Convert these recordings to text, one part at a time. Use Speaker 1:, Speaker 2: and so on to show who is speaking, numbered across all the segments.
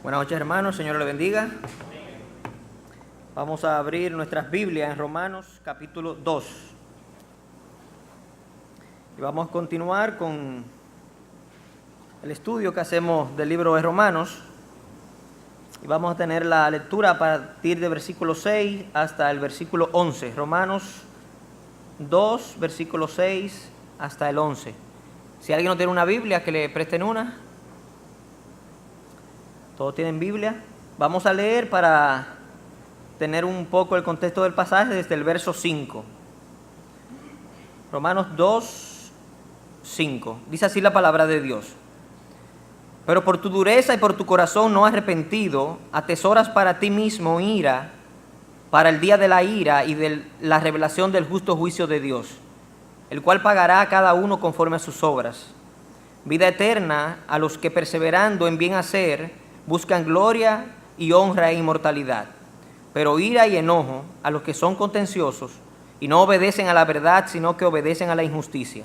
Speaker 1: Buenas noches, hermanos. Señor le bendiga. Vamos a abrir nuestras Biblias en Romanos capítulo 2. Y vamos a continuar con el estudio que hacemos del libro de Romanos. Y vamos a tener la lectura a partir del versículo 6 hasta el versículo 11. Romanos 2, versículo 6 hasta el 11. Si alguien no tiene una Biblia, que le presten una. ¿Todos tienen Biblia? Vamos a leer para tener un poco el contexto del pasaje desde el verso 5. Romanos 2, 5. Dice así la palabra de Dios. Pero por tu dureza y por tu corazón no arrepentido, atesoras para ti mismo ira, para el día de la ira y de la revelación del justo juicio de Dios, el cual pagará a cada uno conforme a sus obras. Vida eterna a los que perseverando en bien hacer, buscan gloria y honra e inmortalidad, pero ira y enojo a los que son contenciosos y no obedecen a la verdad, sino que obedecen a la injusticia.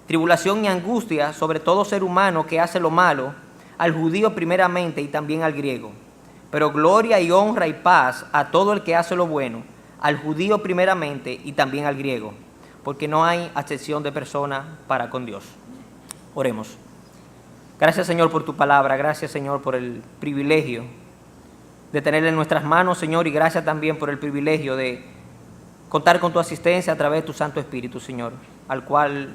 Speaker 1: Tribulación y angustia sobre todo ser humano que hace lo malo, al judío primeramente y también al griego. Pero gloria y honra y paz a todo el que hace lo bueno, al judío primeramente y también al griego, porque no hay acepción de persona para con Dios. Oremos. Gracias, Señor, por tu palabra. Gracias, Señor, por el privilegio de tenerla en nuestras manos, Señor, y gracias también por el privilegio de contar con tu asistencia a través de tu Santo Espíritu, Señor, al cual,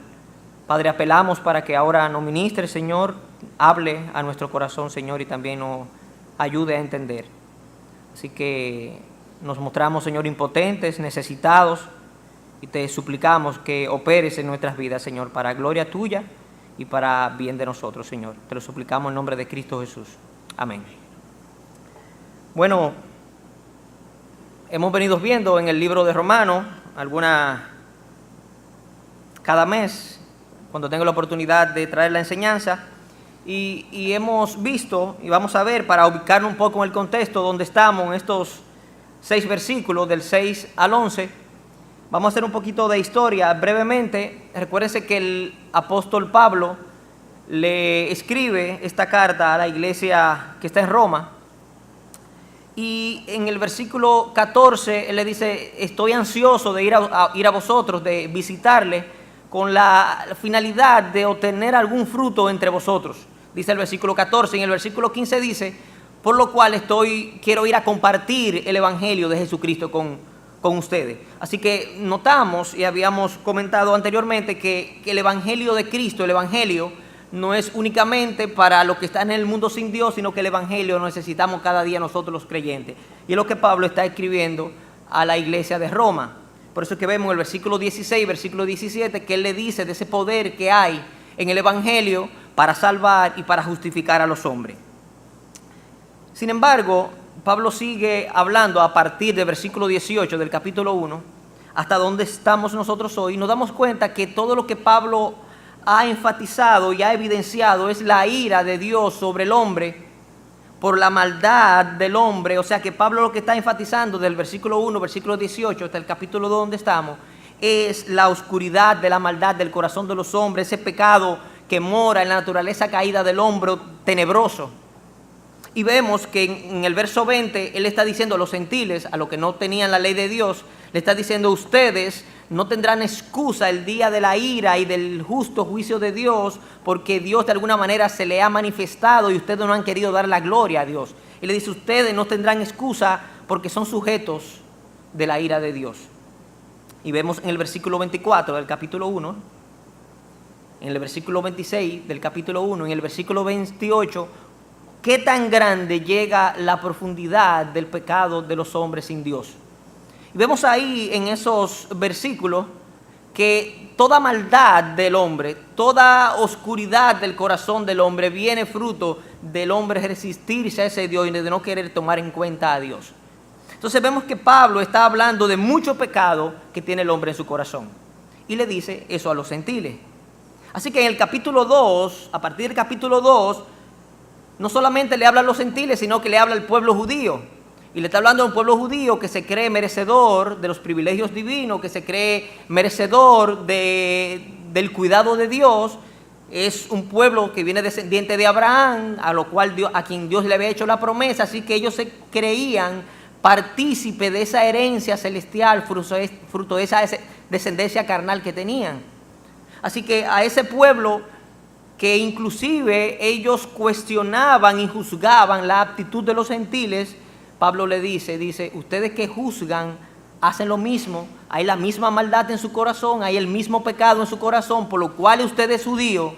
Speaker 1: Padre, apelamos para que ahora nos ministre, Señor, hable a nuestro corazón, Señor, y también nos ayude a entender. Así que nos mostramos, Señor, impotentes, necesitados, y te suplicamos que operes en nuestras vidas, Señor, para gloria tuya y para bien de nosotros, Señor. Te lo suplicamos en nombre de Cristo Jesús. Amén. Bueno, hemos venido viendo en el libro de Romanos cada mes, cuando tengo la oportunidad de traer la enseñanza, y hemos visto, y vamos a ver, para ubicarnos un poco en el contexto donde estamos, en estos 6 versículos, del 6 al 11, vamos a hacer un poquito de historia brevemente. Recuérdense que el apóstol Pablo le escribe esta carta a la iglesia que está en Roma. Y en el versículo 14 él le dice: estoy ansioso de ir a vosotros, de visitarle, con la finalidad de obtener algún fruto entre vosotros. Dice el versículo 14. Y en el versículo 15 dice: por lo cual quiero ir a compartir el evangelio de Jesucristo con ustedes. Así que notamos y habíamos comentado anteriormente que el evangelio de Cristo, el evangelio, no es únicamente para los que están en el mundo sin Dios, sino que el evangelio lo necesitamos cada día nosotros los creyentes. Y es lo que Pablo está escribiendo a la iglesia de Roma. Por eso es que vemos en el versículo 16, versículo 17, que él le dice de ese poder que hay en el evangelio para salvar y para justificar a los hombres. Sin embargo, Pablo sigue hablando a partir del versículo 18 del capítulo 1 hasta donde estamos nosotros hoy. Nos damos cuenta que todo lo que Pablo ha enfatizado y ha evidenciado es la ira de Dios sobre el hombre por la maldad del hombre. O sea que Pablo lo que está enfatizando del versículo 1, versículo 18 hasta el capítulo 2 donde estamos es la oscuridad de la maldad del corazón de los hombres, ese pecado que mora en la naturaleza caída del hombre tenebroso. Y vemos que en el verso 20 él está diciendo a los gentiles, a los que no tenían la ley de Dios, le está diciendo: ustedes no tendrán excusa el día de la ira y del justo juicio de Dios, porque Dios de alguna manera se le ha manifestado y ustedes no han querido dar la gloria a Dios. Y le dice: ustedes no tendrán excusa porque son sujetos de la ira de Dios. Y vemos en el versículo 24 del capítulo 1, en el versículo 26 del capítulo 1, en el versículo 28, qué tan grande llega la profundidad del pecado de los hombres sin Dios. Y vemos ahí en esos versículos que toda maldad del hombre, toda oscuridad del corazón del hombre viene fruto del hombre resistirse a ese Dios y de no querer tomar en cuenta a Dios. Entonces vemos que Pablo está hablando de mucho pecado que tiene el hombre en su corazón y le dice eso a los gentiles. Así que en el capítulo 2, a partir del capítulo 2, no solamente le habla a los gentiles, sino que le habla al pueblo judío. Y le está hablando a un pueblo judío que se cree merecedor de los privilegios divinos, que se cree merecedor del cuidado de Dios. es un pueblo que viene descendiente de Abraham, a quien Dios le había hecho la promesa, así que ellos se creían partícipe de esa herencia celestial, fruto de esa descendencia carnal que tenían. Así que a ese pueblo, que inclusive ellos cuestionaban y juzgaban la aptitud de los gentiles, Pablo le dice, ustedes que juzgan hacen lo mismo, hay la misma maldad en su corazón, hay el mismo pecado en su corazón, por lo cual ustedes judíos,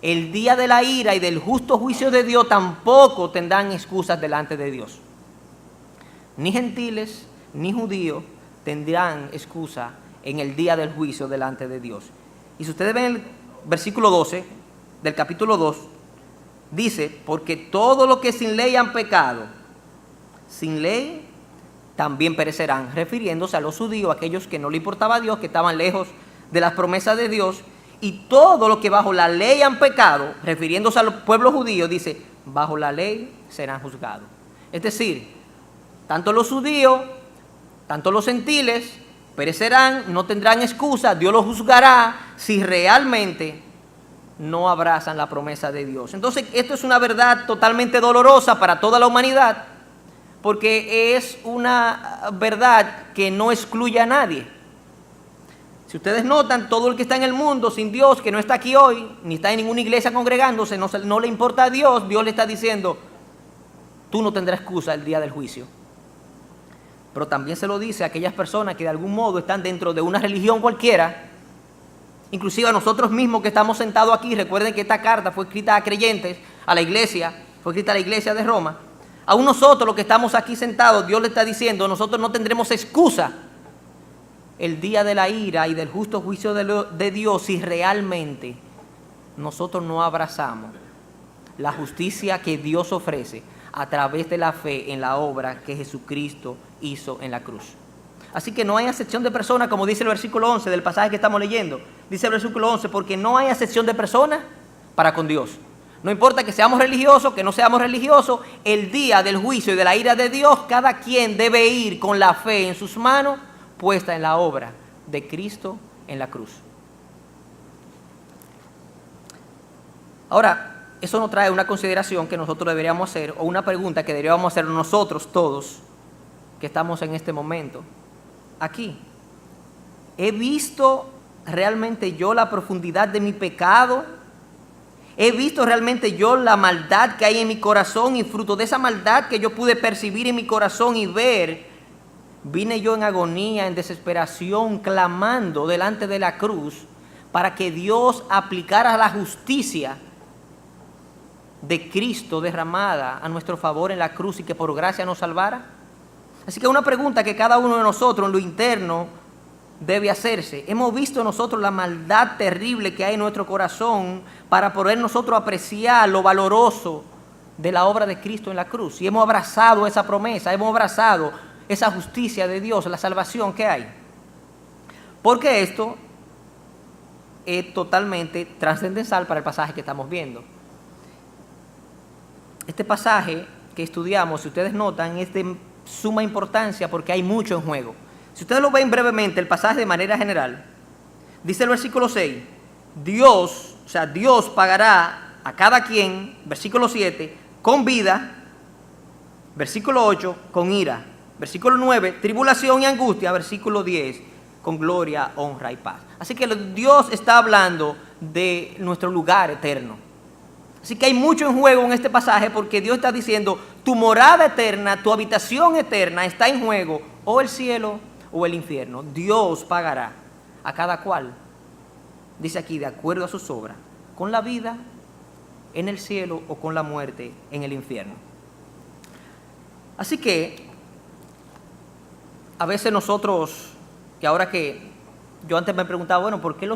Speaker 1: el día de la ira y del justo juicio de Dios tampoco tendrán excusas delante de Dios. Ni gentiles ni judíos tendrán excusa en el día del juicio delante de Dios. Y si ustedes ven el versículo 12 del capítulo 2, dice, porque todo lo que sin ley han pecado, sin ley también perecerán, refiriéndose a los judíos, aquellos que no le importaba a Dios, que estaban lejos de las promesas de Dios, y todo lo que bajo la ley han pecado, refiriéndose a los pueblos judíos, dice, bajo la ley serán juzgados. Es decir, tanto los judíos, tanto los gentiles, perecerán, no tendrán excusa, Dios los juzgará si realmente no abrazan la promesa de Dios. Entonces, esto es una verdad totalmente dolorosa para toda la humanidad, porque es una verdad que no excluye a nadie. Si ustedes notan, todo el que está en el mundo sin Dios, que no está aquí hoy, ni está en ninguna iglesia congregándose, no le importa a Dios, Dios le está diciendo, tú no tendrás excusa el día del juicio. Pero también se lo dice a aquellas personas que de algún modo están dentro de una religión cualquiera, inclusive a nosotros mismos que estamos sentados aquí. Recuerden que esta carta fue escrita a creyentes, a la iglesia, fue escrita a la iglesia de Roma. Aún nosotros los que estamos aquí sentados, Dios le está diciendo, nosotros no tendremos excusa el día de la ira y del justo juicio de Dios si realmente nosotros no abrazamos la justicia que Dios ofrece a través de la fe en la obra que Jesucristo hizo en la cruz. Así que no hay acepción de personas, como dice el versículo 11 del pasaje que estamos leyendo. Dice el versículo 11, porque no hay acepción de personas para con Dios. No importa que seamos religiosos, que no seamos religiosos, el día del juicio y de la ira de Dios, cada quien debe ir con la fe en sus manos puesta en la obra de Cristo en la cruz. Ahora, eso nos trae una consideración que nosotros deberíamos hacer, o una pregunta que deberíamos hacer nosotros todos que estamos en este momento aquí. ¿He visto realmente yo la profundidad de mi pecado? ¿He visto realmente yo la maldad que hay en mi corazón? Y fruto de esa maldad que yo pude percibir en mi corazón y ver, vine yo en agonía, en desesperación, clamando delante de la cruz para que Dios aplicara la justicia de Cristo derramada a nuestro favor en la cruz y que por gracia nos salvara. Así que una pregunta que cada uno de nosotros en lo interno debe hacerse. ¿Hemos visto nosotros la maldad terrible que hay en nuestro corazón para poder nosotros apreciar lo valoroso de la obra de Cristo en la cruz? Y hemos abrazado esa promesa, hemos abrazado esa justicia de Dios, la salvación que hay. Porque esto es totalmente trascendental para el pasaje que estamos viendo. Este pasaje que estudiamos, si ustedes notan, es de suma importancia porque hay mucho en juego. Si ustedes lo ven brevemente, el pasaje de manera general, dice el versículo 6, Dios pagará a cada quien, versículo 7, con vida, versículo 8, con ira, versículo 9, tribulación y angustia, versículo 10, con gloria, honra y paz. Así que Dios está hablando de nuestro lugar eterno. Así que hay mucho en juego en este pasaje porque Dios está diciendo, tu morada eterna, tu habitación eterna está en juego, o el cielo o el infierno. Dios pagará a cada cual, dice aquí, de acuerdo a sus obras, con la vida en el cielo o con la muerte en el infierno. Así que a veces nosotros, que ahora que yo antes me preguntaba, bueno, ¿por qué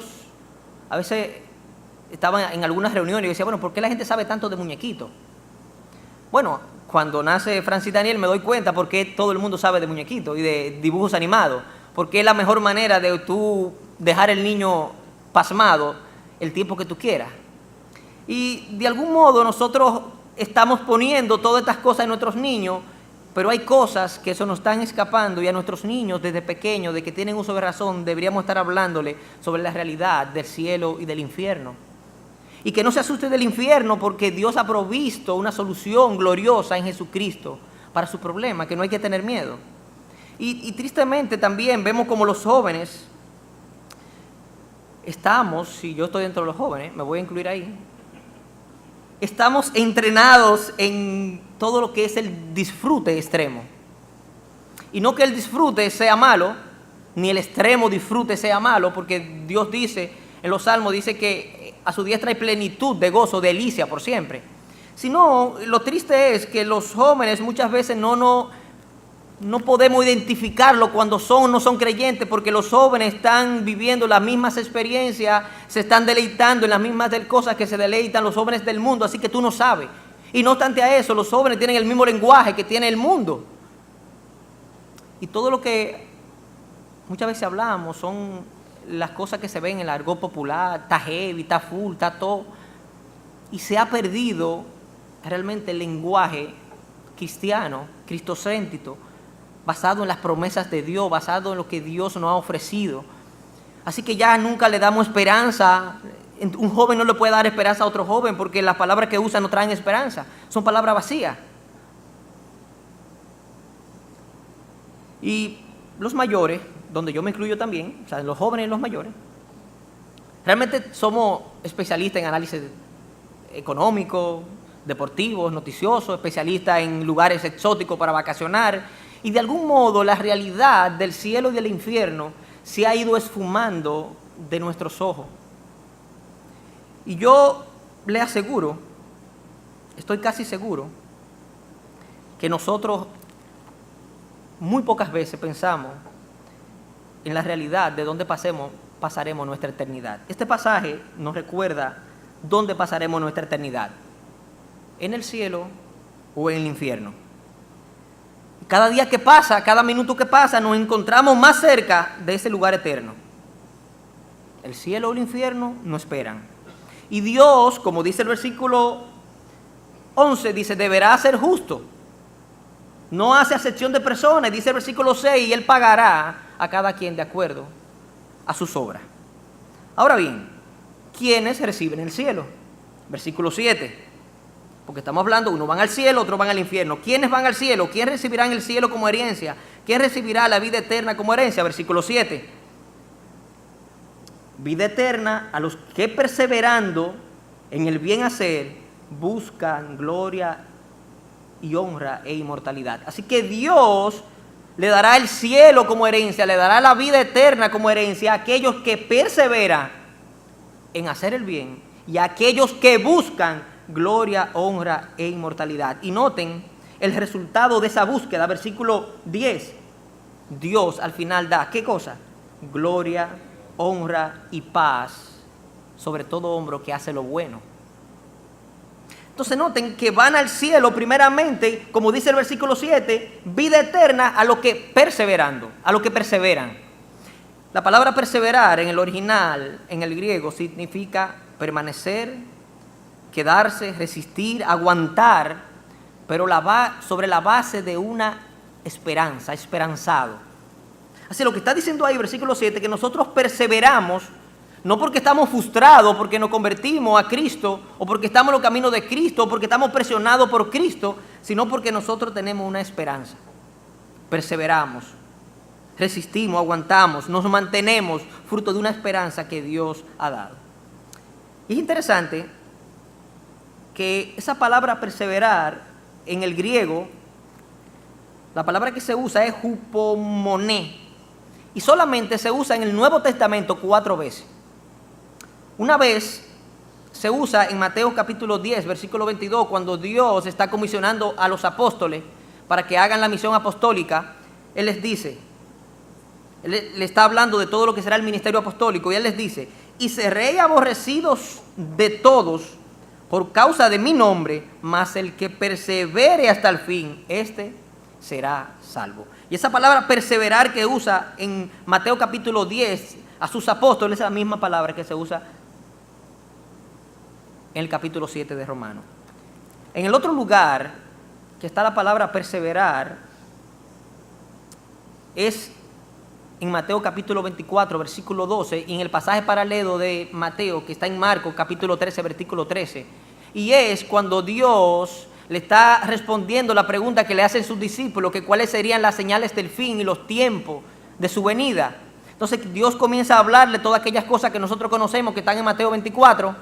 Speaker 1: a veces estaba en algunas reuniones y decía, bueno, ¿por qué la gente sabe tanto de muñequitos? Bueno, cuando nace Francis Daniel me doy cuenta por qué todo el mundo sabe de muñequitos y de dibujos animados, porque es la mejor manera de tú dejar el niño pasmado el tiempo que tú quieras. Y de algún modo nosotros estamos poniendo todas estas cosas en nuestros niños, pero hay cosas que eso nos están escapando y a nuestros niños desde pequeños, de que tienen uso de razón, deberíamos estar hablándole sobre la realidad del cielo y del infierno. y que no se asuste del infierno, porque Dios ha provisto una solución gloriosa en Jesucristo para su problema, que no hay que tener miedo. Y tristemente también vemos como los jóvenes estamos, si yo estoy dentro de los jóvenes, me voy a incluir ahí, estamos entrenados en todo lo que es el disfrute extremo. Y no que el disfrute sea malo, ni el extremo disfrute sea malo, porque Dios dice, en los Salmos dice que a su diestra hay plenitud de gozo, de delicia por siempre. Sino, lo triste es que los jóvenes muchas veces no podemos identificarlo cuando son o no son creyentes, porque los jóvenes están viviendo las mismas experiencias, se están deleitando en las mismas cosas que se deleitan los jóvenes del mundo, así que tú no sabes. Y no obstante a eso, los jóvenes tienen el mismo lenguaje que tiene el mundo. Y todo lo que muchas veces hablamos son las cosas que se ven en el argot popular, está heavy, está full, está todo. Y se ha perdido realmente el lenguaje cristiano, cristocéntrico, basado en las promesas de Dios, basado en lo que Dios nos ha ofrecido. Así que ya nunca le damos esperanza. Un joven no le puede dar esperanza a otro joven porque las palabras que usa no traen esperanza, son palabras vacías. Y los mayores, donde yo me incluyo también, o sea, los jóvenes y los mayores, realmente somos especialistas en análisis económico, deportivos, noticiosos, especialistas en lugares exóticos para vacacionar, y de algún modo la realidad del cielo y del infierno se ha ido esfumando de nuestros ojos. Y yo le aseguro, estoy casi seguro, que nosotros muy pocas veces pensamos en la realidad de dónde pasaremos nuestra eternidad. Este pasaje nos recuerda dónde pasaremos nuestra eternidad, en el cielo o en el infierno. Cada día que pasa, cada minuto que pasa, nos encontramos más cerca de ese lugar eterno. El cielo o el infierno nos esperan. Y Dios, como dice el versículo 11, dice, deberá ser justo. No hace acepción de personas. Dice el versículo 6, y Él pagará a cada quien de acuerdo a sus obras. Ahora bien, ¿quiénes reciben el cielo? Versículo 7. Porque estamos hablando, unos van al cielo, otros van al infierno. ¿Quiénes van al cielo? ¿Quién recibirá el cielo como herencia? ¿Quién recibirá la vida eterna como herencia? Versículo 7. Vida eterna a los que perseverando en el bien hacer buscan gloria y honra e inmortalidad. Así que Dios le dará el cielo como herencia, le dará la vida eterna como herencia a aquellos que perseveran en hacer el bien y a aquellos que buscan gloria, honra e inmortalidad. Y noten el resultado de esa búsqueda, versículo 10. Dios al final da, ¿qué cosa? Gloria, honra y paz sobre todo hombre que hace lo bueno. Entonces noten que van al cielo primeramente, como dice el versículo 7, vida eterna a los que perseverando, a los que perseveran. La palabra perseverar en el original, en el griego, significa permanecer, quedarse, resistir, aguantar, pero sobre la base de una esperanza, esperanzado. Así lo que está diciendo ahí, versículo 7, que nosotros perseveramos, no porque estamos frustrados, porque nos convertimos a Cristo, o porque estamos en los caminos de Cristo, o porque estamos presionados por Cristo, sino porque nosotros tenemos una esperanza. Perseveramos, resistimos, aguantamos, nos mantenemos fruto de una esperanza que Dios ha dado. Y es interesante que esa palabra perseverar en el griego, la palabra que se usa es hupomoné, y solamente se usa en el Nuevo Testamento 4 veces. Una vez se usa en Mateo capítulo 10, versículo 22, cuando Dios está comisionando a los apóstoles para que hagan la misión apostólica. Él les dice, Él le está hablando de todo lo que será el ministerio apostólico, y Él les dice, y seréis aborrecidos de todos por causa de mi nombre, mas el que persevere hasta el fin, este será salvo. Y esa palabra perseverar que usa en Mateo capítulo 10 a sus apóstoles es la misma palabra que se usa en el capítulo 7 de Romanos. En el otro lugar que está la palabra perseverar es en Mateo capítulo 24, versículo 12, y en el pasaje paralelo de Mateo, que está en Marcos capítulo 13, versículo 13. Y es cuando Dios le está respondiendo la pregunta que le hacen sus discípulos, que cuáles serían las señales del fin y los tiempos de su venida. Entonces Dios comienza a hablarle todas aquellas cosas que nosotros conocemos, que están en Mateo 24.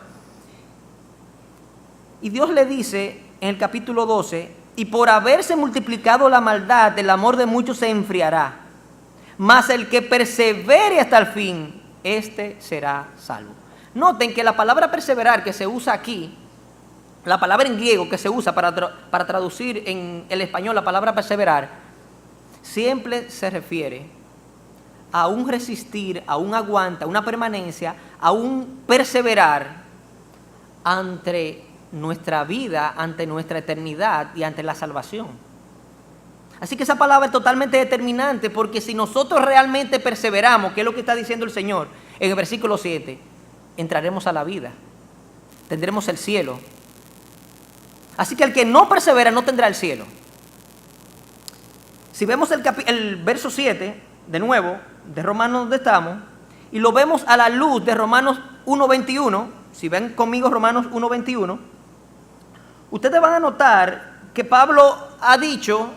Speaker 1: Y Dios le dice en el capítulo 12, y por haberse multiplicado la maldad, el amor de muchos se enfriará. Mas el que persevere hasta el fin, éste será salvo. Noten que la palabra perseverar que se usa aquí, la palabra en griego que se usa para traducir en el español la palabra perseverar, siempre se refiere a un resistir, a un aguante, a una permanencia, a un perseverar ante nuestra vida, ante nuestra eternidad y ante la salvación. Así que esa palabra es totalmente determinante, porque si nosotros realmente perseveramos, que es lo que está diciendo el Señor en el versículo 7, entraremos a la vida, tendremos el cielo. Así que el que no persevera no tendrá el cielo. Si vemos el verso 7, de nuevo, de Romanos donde estamos, y lo vemos a la luz de Romanos 1:21, si ven conmigo Romanos 1:21, ustedes van a notar que Pablo ha dicho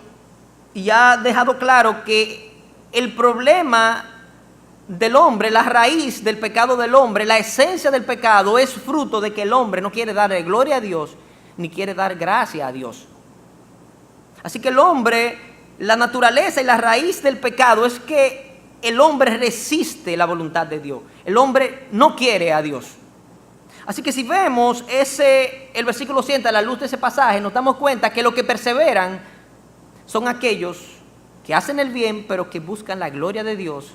Speaker 1: y ha dejado claro que el problema del hombre, la raíz del pecado del hombre, la esencia del pecado es fruto de que el hombre no quiere darle gloria a Dios ni quiere dar gracia a Dios. Así que el hombre, la naturaleza y la raíz del pecado es que el hombre resiste la voluntad de Dios. El hombre no quiere a Dios. Así que si vemos el versículo 7 a la luz de ese pasaje, nos damos cuenta que los que perseveran son aquellos que hacen el bien, pero que buscan la gloria de Dios,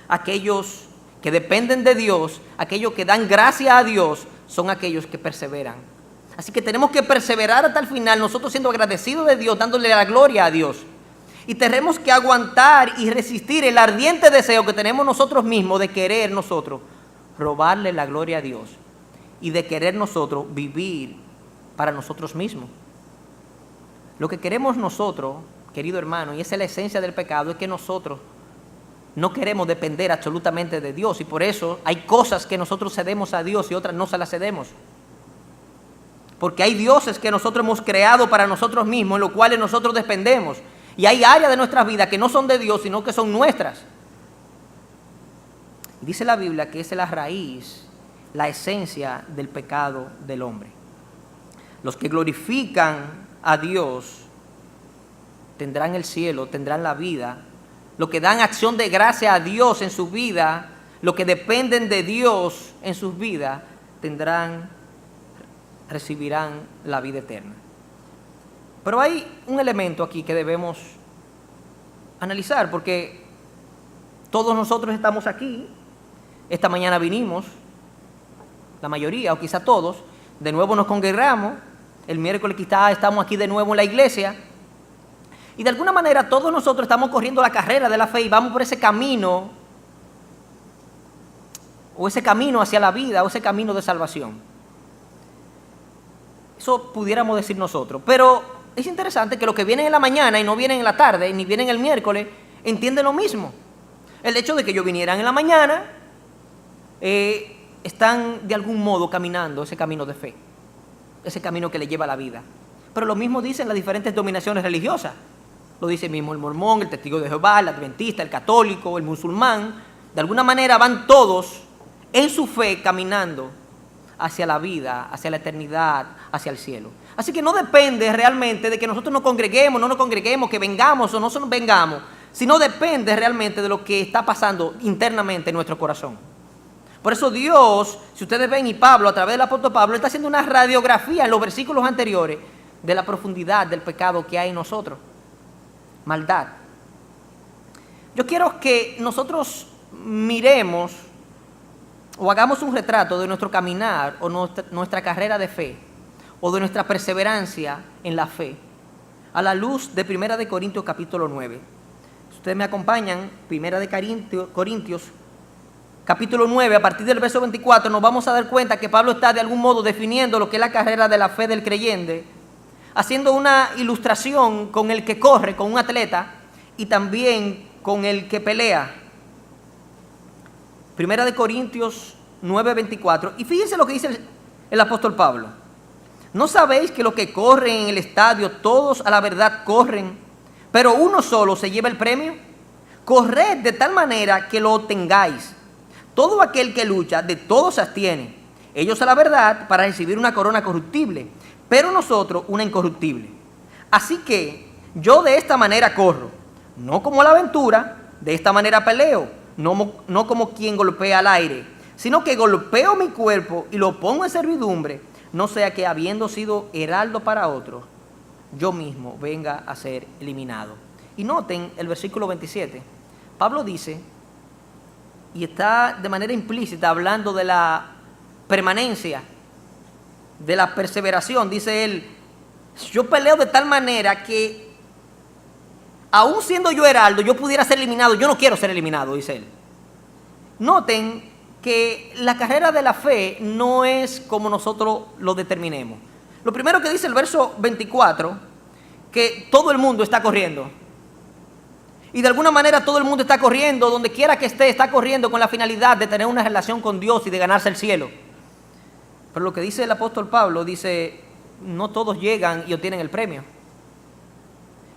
Speaker 1: aquellos que dependen de Dios, aquellos que dan gracia a Dios, son aquellos que perseveran. Así que tenemos que perseverar hasta el final, nosotros siendo agradecidos de Dios, dándole la gloria a Dios. Y tenemos que aguantar y resistir el ardiente deseo que tenemos nosotros mismos de querer nosotros robarle la gloria a Dios y de querer nosotros vivir para nosotros mismos. Lo que queremos nosotros, querido hermano, y esa es la esencia del pecado, es que nosotros no queremos depender absolutamente de Dios, y por eso hay cosas que nosotros cedemos a Dios y otras no se las cedemos. Porque hay dioses que nosotros hemos creado para nosotros mismos, en los cuales nosotros dependemos, y hay áreas de nuestras vidas que no son de Dios, sino que son nuestras. Dice la Biblia que esa es la raíz, la esencia del pecado del hombre. Los que glorifican a Dios tendrán el cielo, tendrán la vida. Los que dan acción de gracia a Dios en su vida, los que dependen de Dios en sus vidas, recibirán la vida eterna. Pero hay un elemento aquí que debemos analizar, porque todos nosotros estamos aquí, esta mañana vinimos, la mayoría o quizá todos, de nuevo nos congregamos, el miércoles quizá estamos aquí de nuevo en la iglesia, y de alguna manera todos nosotros estamos corriendo la carrera de la fe y vamos por ese camino, o ese camino hacia la vida, o ese camino de salvación. Eso pudiéramos decir nosotros, pero es interesante que los que vienen en la mañana y no vienen en la tarde, ni vienen el miércoles, entienden lo mismo. El hecho de que ellos vinieran en la mañana, están de algún modo caminando ese camino de fe, ese camino que le lleva a la vida. Pero lo mismo dicen las diferentes denominaciones religiosas. Lo dice mismo el mormón, el testigo de Jehová, el adventista, el católico, el musulmán. De alguna manera van todos en su fe caminando hacia la vida, hacia la eternidad, hacia el cielo. Así que no depende realmente de que nosotros nos congreguemos, no nos congreguemos, que vengamos o no nos vengamos, sino depende realmente de lo que está pasando internamente en nuestro corazón. Por eso Dios, si ustedes ven, y Pablo, a través del apóstol Pablo, está haciendo una radiografía en los versículos anteriores de la profundidad del pecado que hay en nosotros. Maldad. Yo quiero que nosotros miremos o hagamos un retrato de nuestro caminar o nuestra carrera de fe o de nuestra perseverancia en la fe a la luz de 1 Corintios capítulo 9. Si ustedes me acompañan, 1 Corintios capítulo 9, a partir del verso 24, nos vamos a dar cuenta que Pablo está de algún modo definiendo lo que es la carrera de la fe del creyente, haciendo una ilustración con el que corre, con un atleta, y también con el que pelea. Primera de Corintios 9:24. Y fíjense lo que dice el apóstol Pablo. ¿No sabéis que los que corren en el estadio, todos a la verdad corren, pero uno solo se lleva el premio? Corred de tal manera que lo obtengáis. Todo aquel que lucha, de todo se abstiene. Ellos a la verdad para recibir una corona corruptible, pero nosotros una incorruptible. Así que yo de esta manera corro, no como a la aventura, de esta manera peleo, no como quien golpea al aire, sino que golpeo mi cuerpo y lo pongo en servidumbre, no sea que habiendo sido heraldo para otros, yo mismo venga a ser eliminado. Y noten el versículo 27. Pablo dice, y está de manera implícita hablando de la permanencia, de la perseveración. Dice él, yo peleo de tal manera que aún siendo yo heraldo, yo pudiera ser eliminado. Yo no quiero ser eliminado, dice él. Noten que la carrera de la fe no es como nosotros lo determinemos. Lo primero que dice el verso 24, que todo el mundo está corriendo. Y de alguna manera todo el mundo está corriendo, donde quiera que esté, está corriendo con la finalidad de tener una relación con Dios y de ganarse el cielo. Pero lo que dice el apóstol Pablo, dice, no todos llegan y obtienen el premio.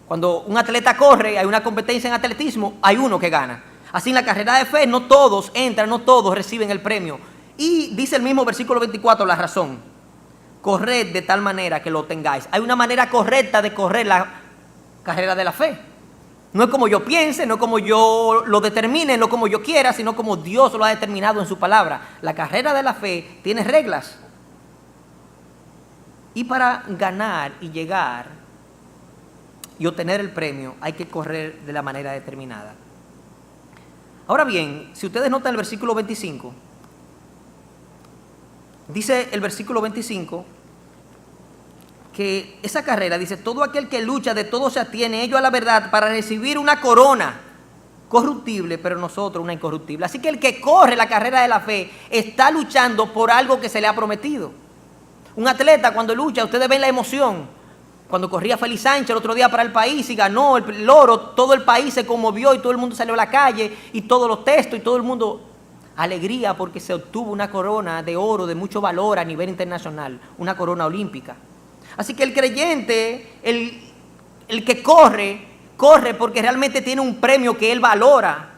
Speaker 1: Cuando un atleta corre, hay una competencia en atletismo, hay uno que gana. Así en la carrera de fe, no todos entran, no todos reciben el premio. Y dice el mismo versículo 24 la razón. Corred de tal manera que lo tengáis. Hay una manera correcta de correr la carrera de la fe. No es como yo piense, no es como yo lo determine, no como yo quiera, sino como Dios lo ha determinado en su palabra. La carrera de la fe tiene reglas. Y para ganar y llegar y obtener el premio hay que correr de la manera determinada. Ahora bien, si ustedes notan el versículo 25, dice el versículo 25 que esa carrera, dice, todo aquel que lucha, de todo se atiene, ello a la verdad, para recibir una corona corruptible, pero nosotros una incorruptible. Así que el que corre la carrera de la fe está luchando por algo que se le ha prometido. Un atleta cuando lucha, ustedes ven la emoción. Cuando corría Félix Sánchez el otro día para el país y ganó el oro, todo el país se conmovió y todo el mundo salió a la calle y todos los textos y todo el mundo, alegría porque se obtuvo una corona de oro de mucho valor a nivel internacional, una corona olímpica. Así que el creyente, el que corre porque realmente tiene un premio que él valora,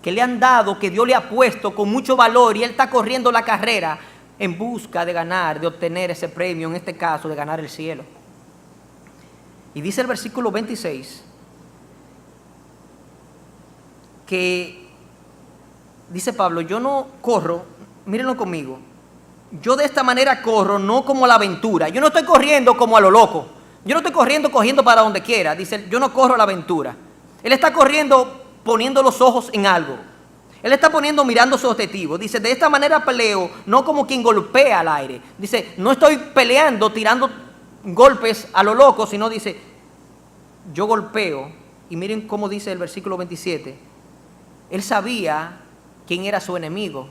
Speaker 1: que le han dado, que Dios le ha puesto con mucho valor y él está corriendo la carrera en busca de ganar, de obtener ese premio, en este caso de ganar el cielo. Y dice el versículo 26 que dice Pablo, yo no corro, mírenlo conmigo, yo de esta manera corro no como la aventura, yo no estoy corriendo como a lo loco, yo no estoy cogiendo para donde quiera, dice, yo no corro la aventura. Él está corriendo poniendo los ojos en algo. Él está mirando su objetivo. Dice, de esta manera peleo, no como quien golpea al aire. Dice, no estoy peleando, tirando golpes a lo loco, sino dice, yo golpeo. Y miren cómo dice el versículo 27. Él sabía quién era su enemigo.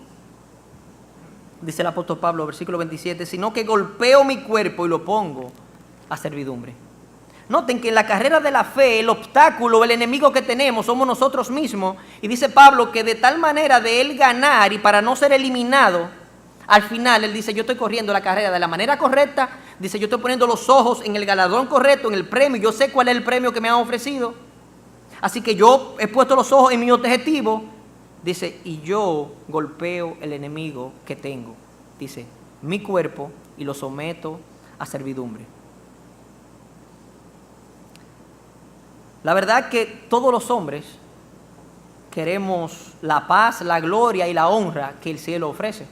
Speaker 1: Dice el apóstol Pablo, versículo 27, sino que golpeo mi cuerpo y lo pongo a servidumbre. Noten que en la carrera de la fe, el obstáculo, el enemigo que tenemos somos nosotros mismos. Y dice Pablo que de tal manera de él ganar y para no ser eliminado, al final él dice, yo estoy corriendo la carrera de la manera correcta. Dice, yo estoy poniendo los ojos en el galardón correcto, en el premio. Yo sé cuál es el premio que me han ofrecido. Así que yo he puesto los ojos en mi objetivo. Dice, y yo golpeo el enemigo que tengo. Dice, mi cuerpo y lo someto a servidumbre. La verdad que todos los hombres queremos la paz, la gloria y la honra que el cielo ofrece.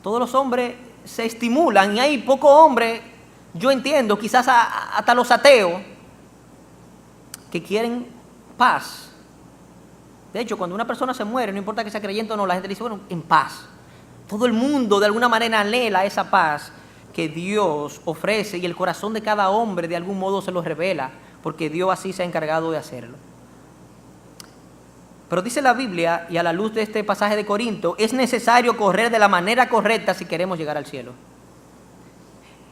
Speaker 1: Todos los hombres se estimulan y hay pocos hombres, yo entiendo, quizás hasta los ateos, que quieren paz. De hecho, cuando una persona se muere, no importa que sea creyente o no, la gente dice, bueno, en paz. Todo el mundo de alguna manera anhela esa paz que Dios ofrece y el corazón de cada hombre de algún modo se lo revela, porque Dios así se ha encargado de hacerlo. Pero dice la Biblia, y a la luz de este pasaje de Corinto, es necesario correr de la manera correcta si queremos llegar al cielo.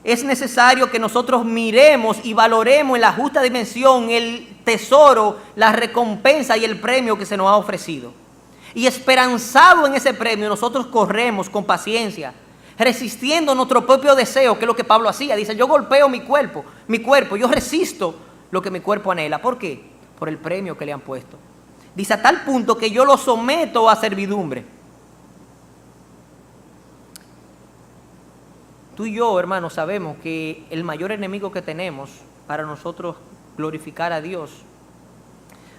Speaker 1: es necesario que nosotros miremos y valoremos en la justa dimensión el tesoro, la recompensa y el premio que se nos ha ofrecido. Y esperanzado en ese premio, nosotros corremos con paciencia, resistiendo nuestro propio deseo, que es lo que Pablo hacía. Dice, yo golpeo mi cuerpo, yo resisto lo que mi cuerpo anhela. ¿Por qué? Por el premio que le han puesto. Dice, a tal punto que yo lo someto a servidumbre. Tú y yo, hermanos, sabemos que el mayor enemigo que tenemos para nosotros glorificar a Dios,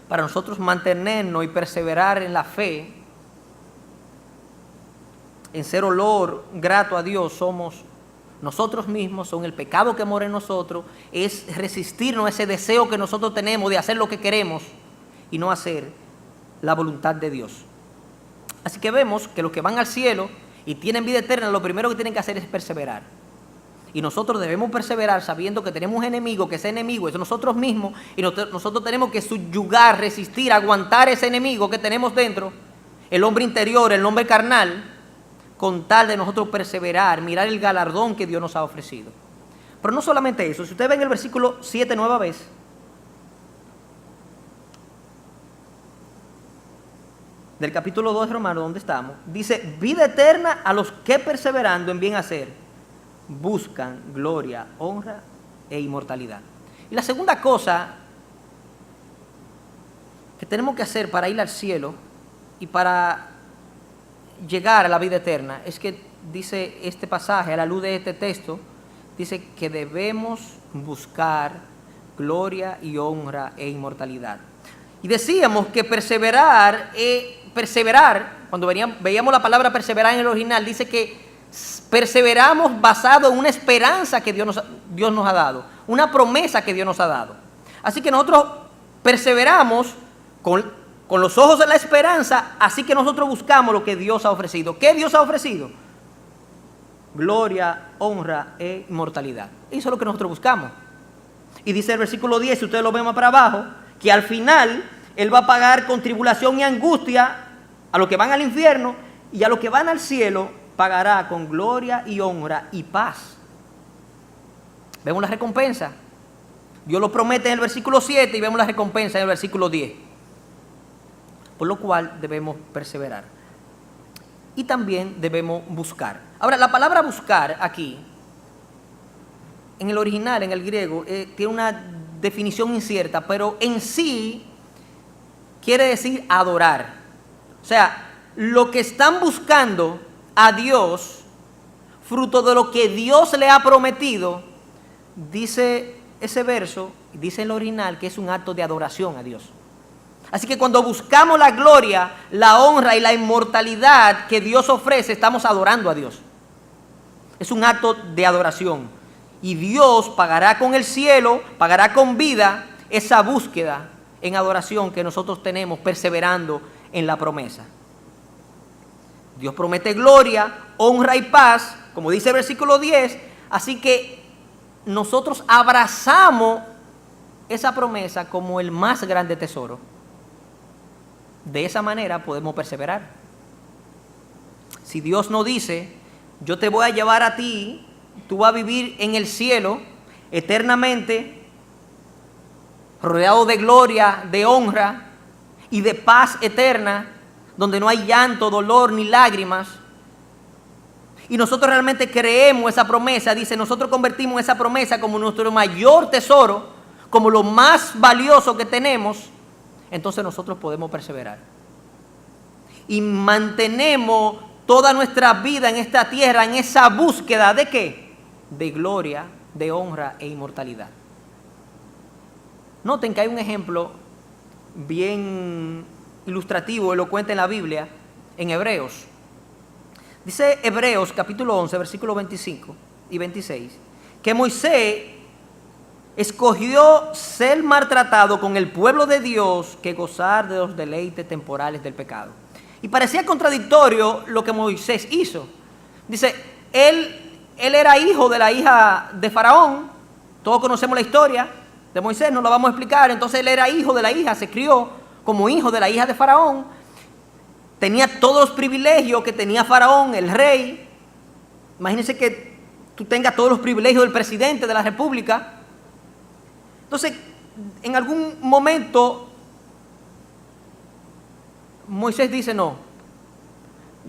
Speaker 1: para nosotros mantenernos y perseverar en la fe, en ser olor grato a Dios, somos nosotros mismos, son el pecado que mora en nosotros, es resistirnos a ese deseo que nosotros tenemos de hacer lo que queremos y no hacer la voluntad de Dios. Así que vemos que los que van al cielo y tienen vida eterna, lo primero que tienen que hacer es perseverar. Y nosotros debemos perseverar sabiendo que tenemos un enemigo, que ese enemigo es nosotros mismos, y nosotros tenemos que subyugar, resistir, aguantar ese enemigo que tenemos dentro, el hombre interior, el hombre carnal, con tal de nosotros perseverar, mirar el galardón que Dios nos ha ofrecido. Pero no solamente eso, si usted ve en el versículo 7 nueva vez, del capítulo 2 de Romanos, donde estamos, dice, vida eterna a los que perseverando en bien hacer, buscan gloria, honra e inmortalidad. Y la segunda cosa que tenemos que hacer para ir al cielo y para llegar a la vida eterna es que dice este pasaje, a la luz de este texto, dice que debemos buscar gloria y honra e inmortalidad. Y decíamos que perseverar, cuando veíamos la palabra perseverar en el original, dice que perseveramos basado en una esperanza que Dios nos ha dado, una promesa que Dios nos ha dado. Así que nosotros perseveramos con los ojos de la esperanza, así que nosotros buscamos lo que Dios ha ofrecido. ¿Qué Dios ha ofrecido? Gloria, honra e inmortalidad. Eso es lo que nosotros buscamos. Y dice el versículo 10, si ustedes lo ven más para abajo, que al final Él va a pagar con tribulación y angustia a los que van al infierno, y a los que van al cielo pagará con gloria y honra y paz. Vemos la recompensa. Dios lo promete en el versículo 7 y vemos la recompensa en el versículo 10. Por lo cual debemos perseverar. Y también debemos buscar. Ahora, la palabra buscar aquí, en el original, en el griego, tiene una definición incierta, pero en sí quiere decir adorar. O sea, lo que están buscando a Dios, fruto de lo que Dios le ha prometido, dice ese verso, dice en el original que es un acto de adoración a Dios. Así que cuando buscamos la gloria, la honra y la inmortalidad que Dios ofrece, estamos adorando a Dios. Es un acto de adoración. Y Dios pagará con el cielo, pagará con vida esa búsqueda en adoración que nosotros tenemos perseverando en la promesa. Dios promete gloria, honra y paz, como dice el versículo 10, así que nosotros abrazamos esa promesa como el más grande tesoro. De esa manera podemos perseverar. Si Dios nos dice, yo te voy a llevar a ti, tú vas a vivir en el cielo eternamente, rodeado de gloria, de honra y de paz eterna, donde no hay llanto, dolor ni lágrimas, y nosotros realmente creemos esa promesa, dice, nosotros convertimos esa promesa como nuestro mayor tesoro, como lo más valioso que tenemos, entonces nosotros podemos perseverar. Y mantenemos toda nuestra vida en esta tierra, en esa búsqueda de ¿qué? De gloria, de honra e inmortalidad. Noten que hay un ejemplo bien ilustrativo, elocuente en la Biblia, en Hebreos. Dice Hebreos capítulo 11, versículos 25 y 26, que Moisés escogió ser maltratado con el pueblo de Dios que gozar de los deleites temporales del pecado. Y parecía contradictorio lo que Moisés hizo. Dice, él era hijo de la hija de Faraón. Todos conocemos la historia de Moisés, no la vamos a explicar. Entonces él era hijo de la hija, se crió como hijo de la hija de Faraón, tenía todos los privilegios que tenía Faraón, el rey. Imagínense que tú tengas todos los privilegios del presidente de la República. Entonces, en algún momento, Moisés dice, no,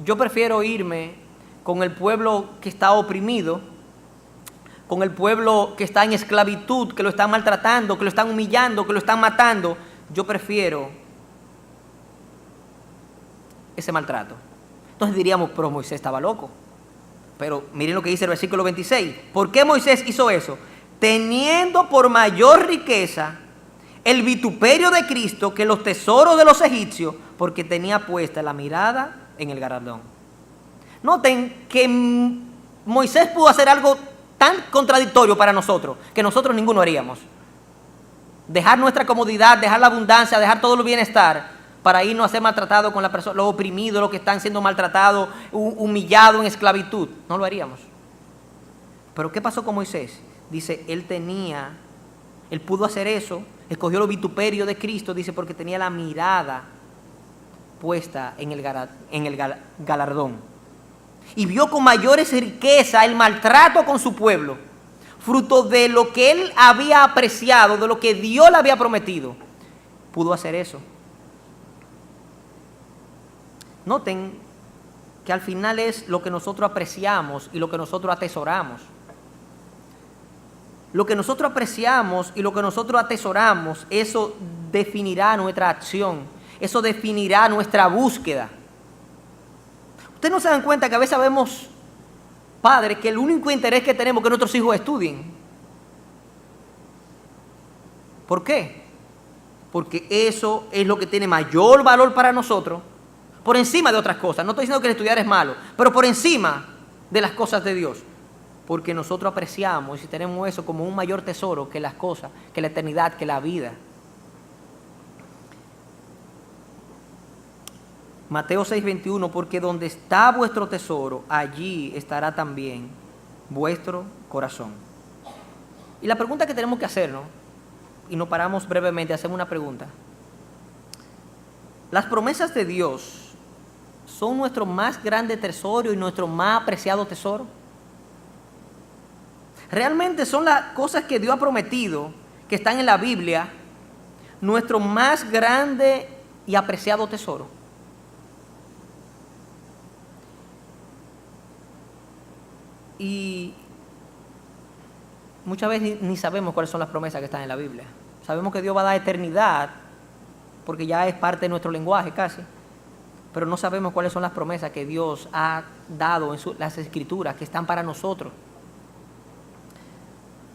Speaker 1: yo prefiero irme con el pueblo que está oprimido, con el pueblo que está en esclavitud, que lo están maltratando, que lo están humillando, que lo están matando. Yo prefiero ese maltrato. Entonces diríamos, pero Moisés estaba loco. Pero miren lo que dice el versículo 26. ¿Por qué Moisés hizo eso? Teniendo por mayor riqueza el vituperio de Cristo que los tesoros de los egipcios, porque tenía puesta la mirada en el galardón. Noten que Moisés pudo hacer algo tan contradictorio para nosotros, que nosotros ninguno haríamos. Dejar nuestra comodidad, dejar la abundancia, dejar todo el bienestar, para irnos a ser maltratados con la persona, los oprimidos, los que están siendo maltratados, humillados en esclavitud. No lo haríamos. Pero ¿qué pasó con Moisés? Dice, él pudo hacer eso, escogió los vituperios de Cristo, dice, porque tenía la mirada puesta en el galardón. Y vio con mayores riqueza el maltrato con su pueblo, fruto de lo que él había apreciado, de lo que Dios le había prometido. Pudo hacer eso. Noten que al final es lo que nosotros apreciamos y lo que nosotros atesoramos. Lo que nosotros apreciamos y lo que nosotros atesoramos, eso definirá nuestra acción, eso definirá nuestra búsqueda. Ustedes no se dan cuenta que a veces vemos padres que el único interés que tenemos es que nuestros hijos estudien. ¿Por qué? Porque eso es lo que tiene mayor valor para nosotros, por encima de otras cosas. No estoy diciendo que el estudiar es malo, pero por encima de las cosas de Dios. Porque nosotros apreciamos y tenemos eso como un mayor tesoro que las cosas, que la eternidad, que la vida. Mateo 6:21, porque donde está vuestro tesoro, allí estará también vuestro corazón. Y la pregunta que tenemos que hacernos, y nos paramos brevemente, hacemos una pregunta. ¿Las promesas de Dios son nuestro más grande tesoro y nuestro más apreciado tesoro? ¿Realmente son las cosas que Dios ha prometido, que están en la Biblia, nuestro más grande y apreciado tesoro? Y muchas veces ni sabemos cuáles son las promesas que están en la Biblia. Sabemos que Dios va a dar eternidad, porque ya es parte de nuestro lenguaje casi, pero no sabemos cuáles son las promesas que Dios ha dado en las Escrituras, que están para nosotros.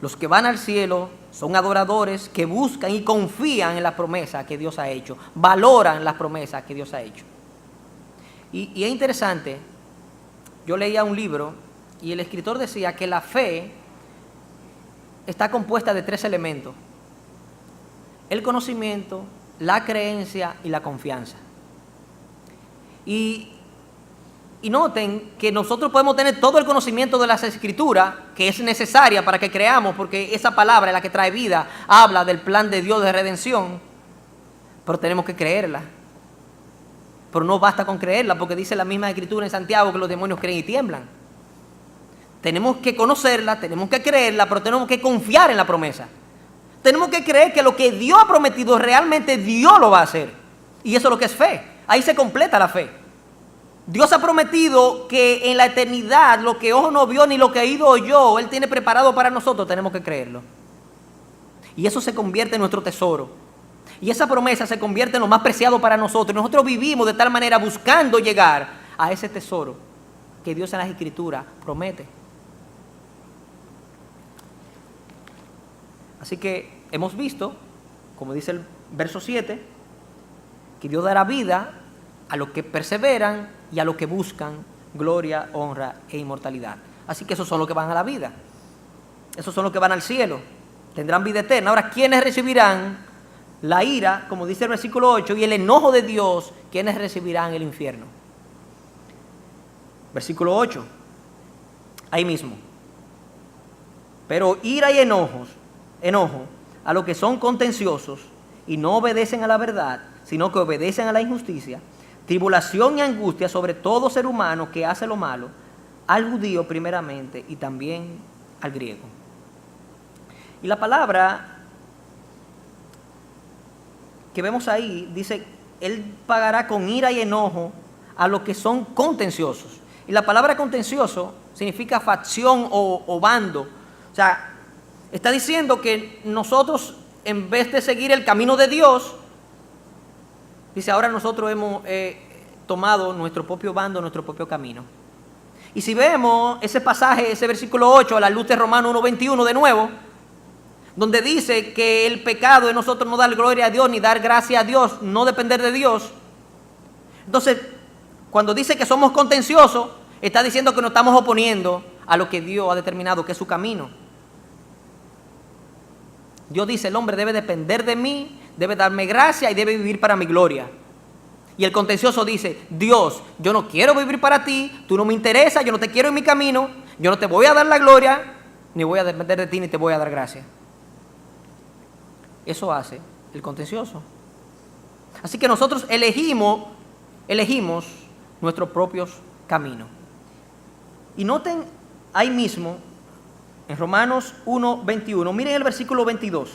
Speaker 1: Los que van al cielo son adoradores que buscan y confían en las promesas que Dios ha hecho, valoran las promesas que Dios ha hecho. Y es interesante, yo leía un libro y el escritor decía que la fe está compuesta de 3 elementos: el conocimiento, la creencia y la confianza. Y noten que nosotros podemos tener todo el conocimiento de las Escrituras, que es necesaria para que creamos, porque esa palabra es la que trae vida, habla del plan de Dios de redención, pero tenemos que creerla. Pero no basta con creerla, porque dice la misma Escritura en Santiago que los demonios creen y tiemblan. Tenemos que conocerla, tenemos que creerla, pero tenemos que confiar en la promesa. Tenemos que creer que lo que Dios ha prometido realmente Dios lo va a hacer. Y eso es lo que es fe. Ahí se completa la fe. Dios ha prometido que en la eternidad lo que ojo no vio ni lo que oído oyó, Él tiene preparado para nosotros, tenemos que creerlo. Y eso se convierte en nuestro tesoro. Y esa promesa se convierte en lo más preciado para nosotros. Nosotros vivimos de tal manera buscando llegar a ese tesoro que Dios en las Escrituras promete. Así que hemos visto, como dice el verso 7, que Dios dará vida a los que perseveran y a los que buscan gloria, honra e inmortalidad. Así que esos son los que van a la vida. Esos son los que van al cielo. Tendrán vida eterna. Ahora, ¿quiénes recibirán la ira, como dice el versículo 8, y el enojo de Dios? ¿Quiénes recibirán el infierno? Versículo 8. Ahí mismo. Pero ira y enojo a los que son contenciosos y no obedecen a la verdad, sino que obedecen a la injusticia, tribulación y angustia sobre todo ser humano que hace lo malo, al judío primeramente y también al griego. Y la palabra que vemos ahí dice, Él pagará con ira y enojo a los que son contenciosos. Y la palabra contencioso significa facción o bando. O sea, está diciendo que nosotros, en vez de seguir el camino de Dios, dice, ahora nosotros hemos tomado nuestro propio bando, nuestro propio camino. Y si vemos ese pasaje, ese versículo 8, a la luz de Romanos 1:21 de nuevo, donde dice que el pecado es nosotros no dar gloria a Dios ni dar gracia a Dios, no depender de Dios. Entonces, cuando dice que somos contenciosos, está diciendo que nos estamos oponiendo a lo que Dios ha determinado que es su camino. Dios dice, el hombre debe depender de mí, debe darme gracia y debe vivir para mi gloria. Y el contencioso dice, Dios, yo no quiero vivir para ti, tú no me interesas, yo no te quiero en mi camino, yo no te voy a dar la gloria, ni voy a depender de ti, ni te voy a dar gracia. Eso hace el contencioso. Así que nosotros elegimos nuestros propios caminos. Y noten ahí mismo, en Romanos 1:21, miren el versículo 22.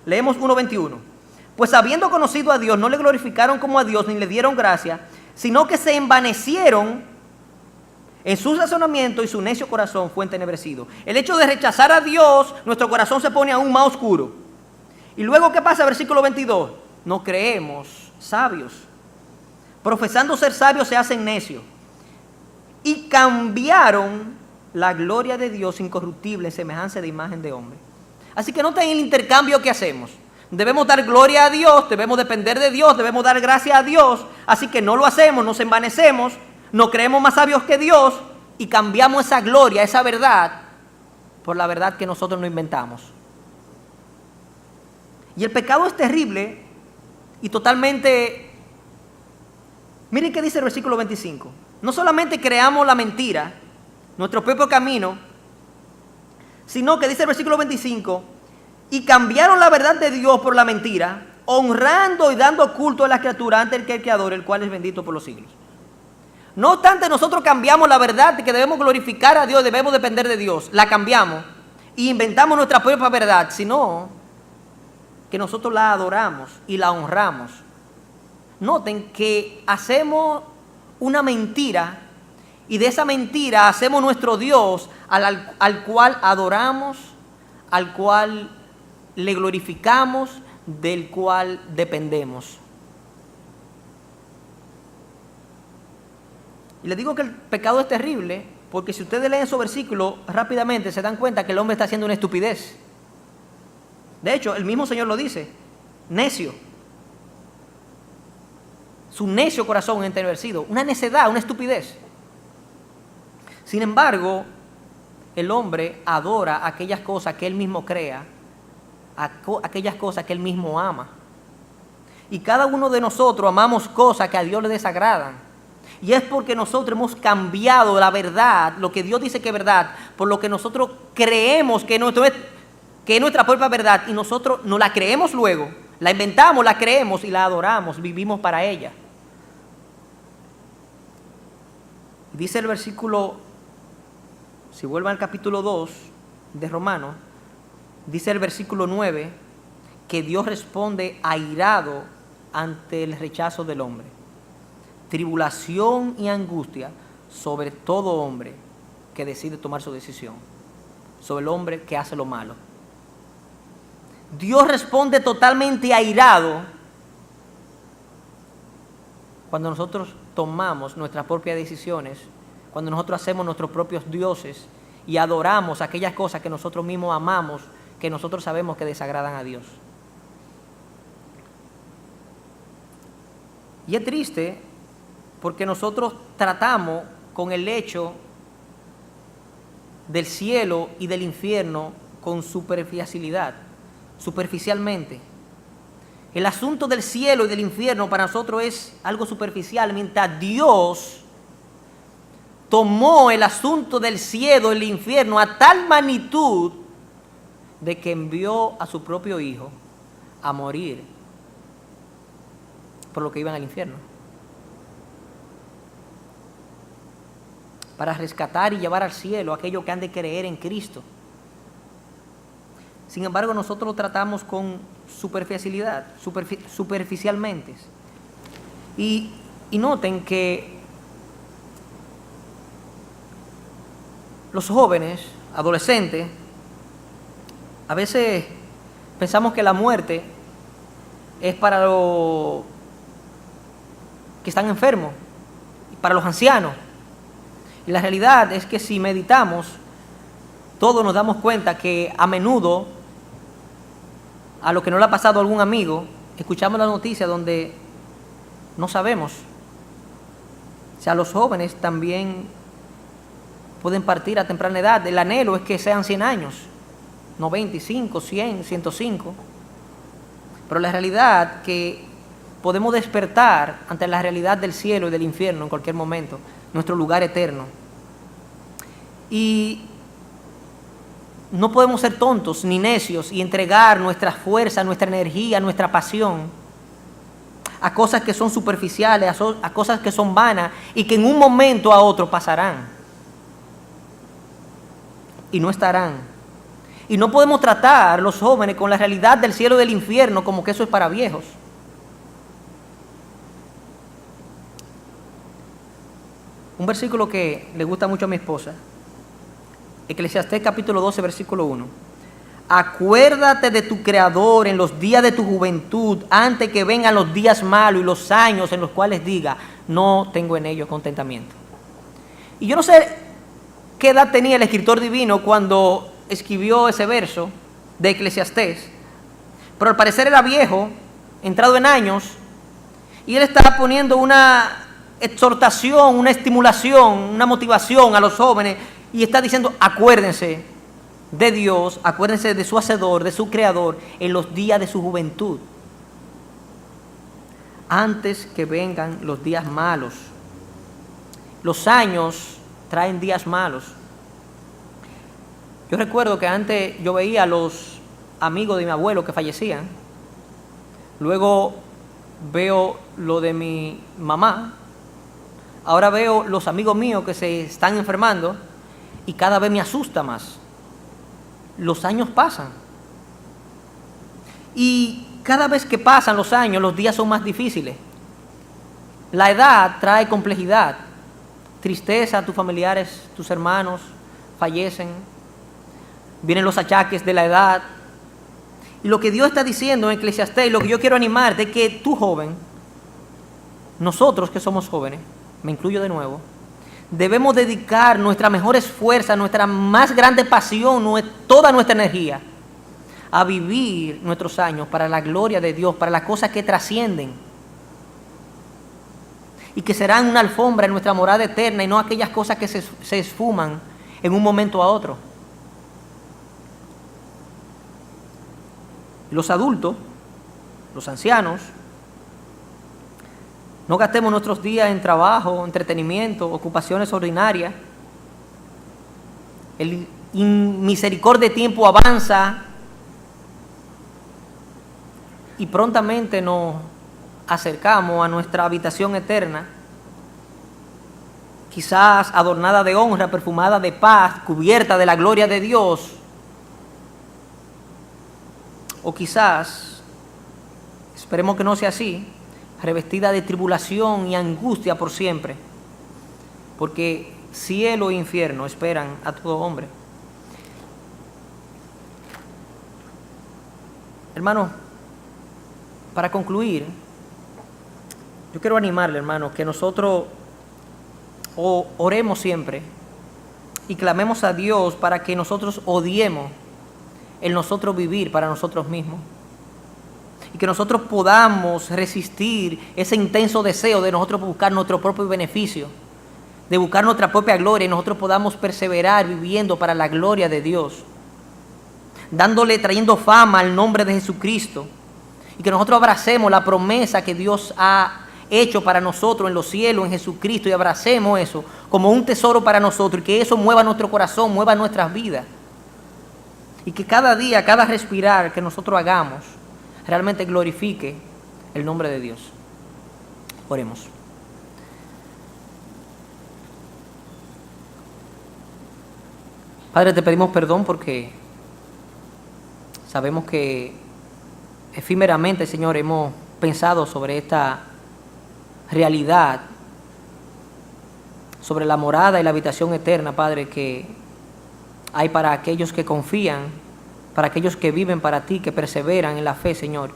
Speaker 1: Leemos 1:21. Pues habiendo conocido a Dios, no le glorificaron como a Dios, ni le dieron gracia, sino que se envanecieron en su razonamiento y su necio corazón fue entenebrecido. El hecho de rechazar a Dios, nuestro corazón se pone aún más oscuro. Y luego, ¿qué pasa? Versículo 22. No creemos sabios. Profesando ser sabios se hacen necios. Y cambiaron la gloria de Dios incorruptible en semejanza de imagen de hombre. Así que noten el intercambio que hacemos. Debemos dar gloria a Dios, debemos depender de Dios, debemos dar gracia a Dios. Así que no lo hacemos, nos envanecemos, nos creemos más sabios que Dios y cambiamos esa gloria, esa verdad, por la verdad que nosotros no inventamos. Y el pecado es terrible y totalmente... Miren qué dice el versículo 25. No solamente creamos la mentira, nuestro propio camino, sino que dice el versículo 25, y cambiaron la verdad de Dios por la mentira, honrando y dando culto a la criatura ante el Creador, el cual es bendito por los siglos. No obstante, nosotros cambiamos la verdad de que debemos glorificar a Dios, debemos depender de Dios, la cambiamos y inventamos nuestra propia verdad, sino que nosotros la adoramos y la honramos. Noten que hacemos una mentira y de esa mentira hacemos nuestro Dios al cual adoramos, al cual le glorificamos, del cual dependemos. Y les digo que el pecado es terrible porque si ustedes leen esos versículos rápidamente se dan cuenta que el hombre está haciendo una estupidez. De hecho, el mismo Señor lo dice, necio. Su necio corazón entenebrecido, una necedad, una estupidez. Sin embargo, el hombre adora aquellas cosas que él mismo crea, aquellas cosas que él mismo ama. Y cada uno de nosotros amamos cosas que a Dios le desagradan. Y es porque nosotros hemos cambiado la verdad, lo que Dios dice que es verdad, por lo que nosotros creemos que es nuestra propia verdad y nosotros no la creemos luego, la inventamos, la creemos y la adoramos, vivimos para ella. Dice el versículo, si vuelven al capítulo 2 de Romanos, dice el versículo 9 que Dios responde airado ante el rechazo del hombre. Tribulación y angustia sobre todo hombre que decide tomar su decisión, sobre el hombre que hace lo malo. Dios responde totalmente airado cuando nosotros tomamos nuestras propias decisiones, cuando nosotros hacemos nuestros propios dioses y adoramos aquellas cosas que nosotros mismos amamos, que nosotros sabemos que desagradan a Dios. Y es triste porque nosotros tratamos con el hecho del cielo y del infierno con superficialmente. El asunto del cielo y del infierno para nosotros es algo superficial, mientras Dios tomó el asunto del cielo y del infierno a tal magnitud de que envió a su propio Hijo a morir por lo que iban al infierno. para rescatar y llevar al cielo a aquellos que han de creer en Cristo. Sin embargo, nosotros lo tratamos con superficialmente. Y noten que los jóvenes, adolescentes, a veces pensamos que la muerte es para los que están enfermos, para los ancianos. Y la realidad es que si meditamos, todos nos damos cuenta que a menudo, a lo que no le ha pasado a algún amigo, escuchamos la noticia donde no sabemos. O sea, los jóvenes también pueden partir a temprana edad. El anhelo es que sean 100 años, 95, 100, 105. Pero la realidad que podemos despertar ante la realidad del cielo y del infierno en cualquier momento, nuestro lugar eterno. Y no podemos ser tontos ni necios y entregar nuestra fuerza, nuestra energía, nuestra pasión a cosas que son superficiales, a cosas que son vanas y que en un momento a otro pasarán y no estarán. Y no podemos tratar los jóvenes con la realidad del cielo y del infierno como que eso es para viejos. Un versículo que le gusta mucho a mi esposa, Eclesiastés capítulo 12, versículo 1. Acuérdate de tu Creador en los días de tu juventud, antes que vengan los días malos y los años en los cuales diga, no tengo en ellos contentamiento. Y yo no sé qué edad tenía el escritor divino cuando escribió ese verso de Eclesiastés, pero al parecer era viejo, entrado en años, y él estaba poniendo una exhortación, una estimulación, una motivación a los jóvenes, y está diciendo, acuérdense de Dios, acuérdense de su Hacedor, de su Creador, en los días de su juventud, antes que vengan los días malos. Los años traen días malos. Yo recuerdo que antes yo veía a los amigos de mi abuelo que fallecían, luego veo lo de mi mamá, ahora veo los amigos míos que se están enfermando y cada vez me asusta más. Los años pasan y cada vez que pasan los años los días son más difíciles. La edad trae complejidad, tristeza, tus familiares, tus hermanos fallecen, vienen los achaques de la edad. Y lo que Dios está diciendo en Eclesiastés, lo que yo quiero animarte es que tú joven, nosotros que somos jóvenes, me incluyo de nuevo, debemos dedicar nuestra mejor esfuerzo, nuestra más grande pasión, toda nuestra energía a vivir nuestros años para la gloria de Dios, para las cosas que trascienden y que serán una alfombra en nuestra morada eterna y no aquellas cosas que se esfuman en un momento a otro. Los adultos, los ancianos, no gastemos nuestros días en trabajo, entretenimiento, ocupaciones ordinarias. El inmisericordia de tiempo avanza y prontamente nos acercamos a nuestra habitación eterna, quizás adornada de honra, perfumada de paz, cubierta de la gloria de Dios. O quizás, esperemos que no sea así, revestida de tribulación y angustia por siempre, porque cielo e infierno esperan a todo hombre. Hermano, para concluir, yo quiero animarle, hermano, que nosotros oremos siempre y clamemos a Dios para que nosotros odiemos el nosotros vivir para nosotros mismos y que nosotros podamos resistir ese intenso deseo de nosotros buscar nuestro propio beneficio, de buscar nuestra propia gloria, y nosotros podamos perseverar viviendo para la gloria de Dios, trayendo fama al nombre de Jesucristo, y que nosotros abracemos la promesa que Dios ha hecho para nosotros en los cielos, en Jesucristo, y abracemos eso como un tesoro para nosotros, y que eso mueva nuestro corazón, mueva nuestras vidas. Y que cada día, cada respirar que nosotros hagamos, realmente glorifique el nombre de Dios. Oremos. Padre, te pedimos perdón porque sabemos que efímeramente, Señor, hemos pensado sobre esta realidad, sobre la morada y la habitación eterna, Padre, que hay para aquellos que confían, para aquellos que viven para ti, que perseveran en la fe, Señor,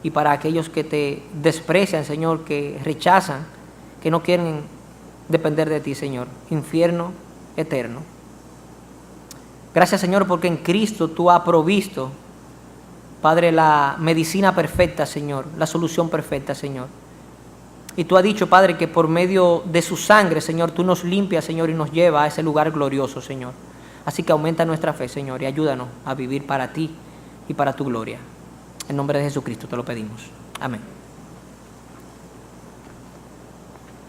Speaker 1: y para aquellos que te desprecian, Señor, que rechazan, que no quieren depender de ti, Señor. Infierno eterno. Gracias, Señor, porque en Cristo tú has provisto, Padre, la medicina perfecta, Señor, la solución perfecta, Señor. Y tú has dicho, Padre, que por medio de su sangre, Señor, tú nos limpias, Señor, y nos lleva a ese lugar glorioso, Señor. Así que aumenta nuestra fe, Señor, y ayúdanos a vivir para ti y para tu gloria. En nombre de Jesucristo te lo pedimos. Amén.